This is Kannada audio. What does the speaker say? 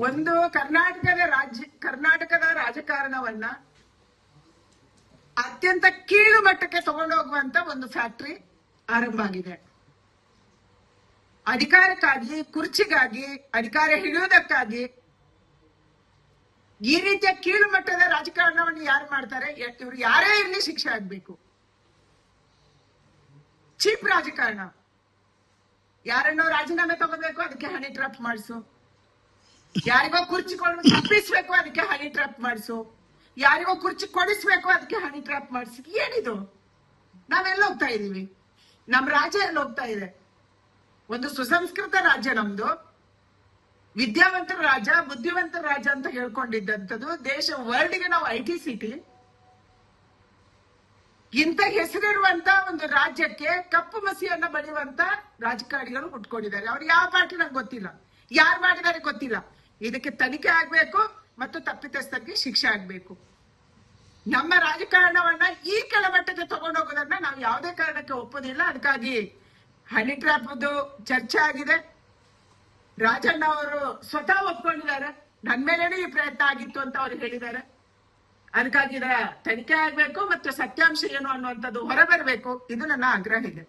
ಒಂದು ಕರ್ನಾಟಕದ ರಾಜಕಾರಣವನ್ನ ಅತ್ಯಂತ ಕೀಳು ಮಟ್ಟಕ್ಕೆ ತಗೊಂಡೋಗುವಂತ ಒಂದು ಫ್ಯಾಕ್ಟರಿ ಆರಂಭ ಆಗಿದೆ. ಅಧಿಕಾರಕ್ಕಾಗಿ, ಕುರ್ಚಿಗಾಗಿ, ಅಧಿಕಾರ ಹಿಡಿಯುವುದಕ್ಕಾಗಿ ಈ ರೀತಿಯ ಕೀಳು ಮಟ್ಟದ ರಾಜಕಾರಣವನ್ನು ಯಾರು ಮಾಡ್ತಾರೆ? ಇವರು ಯಾರೇ ಇರಲಿ ಶಿಕ್ಷೆ ಆಗ್ಬೇಕು. ಚೀಪ್ ರಾಜಕಾರಣ. ಯಾರನ್ನೋ ರಾಜೀನಾಮೆ ತಗೋಬೇಕು, ಅದಕ್ಕೆ ಹನಿ ಟ್ರಾಪ್ ಮಾಡಿಸು. ಯಾರಿಗೋ ಕುರ್ಚಿ ತಪ್ಪಿಸ್ಬೇಕು, ಅದಕ್ಕೆ ಹನಿ ಟ್ರಾಪ್ ಮಾಡಿಸು. ಯಾರಿಗೋ ಕುರ್ಚಿ ಕೊಡಿಸ್ಬೇಕು, ಅದಕ್ಕೆ ಹನಿ ಟ್ರಾಪ್ ಮಾಡಿಸಿ. ಏನಿದು? ನಾವೆಲ್ಲ ಹೋಗ್ತಾ ಇದೀವಿ? ನಮ್ ರಾಜ್ಯ ಎಲ್ಲ ಹೋಗ್ತಾ ಇದೆ? ಒಂದು ಸುಸಂಸ್ಕೃತ ರಾಜ್ಯ ನಮ್ದು, ವಿದ್ಯಾವಂತರ ರಾಜ್ಯ, ಬುದ್ಧಿವಂತರ ರಾಜ್ಯ ಅಂತ ಹೇಳ್ಕೊಂಡಿದ್ದಂಥದ್ದು ದೇಶ. ವರ್ಲ್ಡ್ಗೆ ನಾವು IT ಸಿಟಿ. ಇಂಥ ಹೆಸರಿರುವಂತ ಒಂದು ರಾಜ್ಯಕ್ಕೆ ಕಪ್ಪು ಮಸಿಯನ್ನ ಬಳಿಯುವಂತ ರಾಜಕಾರಣಿಗಳು ಹುಟ್ಕೊಂಡಿದ್ದಾರೆ. ಅವ್ರು ಯಾವ ಪಾರ್ಟಿ ನಂಗೆ ಗೊತ್ತಿಲ್ಲ, ಯಾರು ಮಾಡಿದ್ದಾರೆ ಗೊತ್ತಿಲ್ಲ. ಇದಕ್ಕೆ ತನಿಖೆ ಆಗ್ಬೇಕು ಮತ್ತು ತಪ್ಪಿತಸ್ಥರಿಗೆ ಶಿಕ್ಷೆ ಆಗ್ಬೇಕು. ನಮ್ಮ ರಾಜಕಾರಣವನ್ನ ಈ ಕೆಳಮಟ್ಟಕ್ಕೆ ತಗೊಂಡೋಗೋದನ್ನ ನಾವು ಯಾವುದೇ ಕಾರಣಕ್ಕೆ ಒಪ್ಪೋದಿಲ್ಲ. ಅದಕ್ಕಾಗಿ ಹನಿ ಟ್ರ್ಯಾಪ್ ಚರ್ಚೆ ಆಗಿದೆ. ರಾಜಣ್ಣ ಅವರು ಸ್ವತಃ ಒಪ್ಕೊಂಡಿದ್ದಾರೆ, ನನ್ನ ಮೇಲೇನೆ ಈ ಪ್ರಯತ್ನ ಆಗಿತ್ತು ಅಂತ ಅವ್ರು ಹೇಳಿದ್ದಾರೆ. ಅದಕ್ಕಾಗಿ ಇದರ ತನಿಖೆ ಆಗ್ಬೇಕು ಮತ್ತು ಸತ್ಯಾಂಶ ಏನು ಅನ್ನುವಂಥದ್ದು ಹೊರಬರಬೇಕು. ಇದು ನನ್ನ ಆಗ್ರಹ ಇದೆ.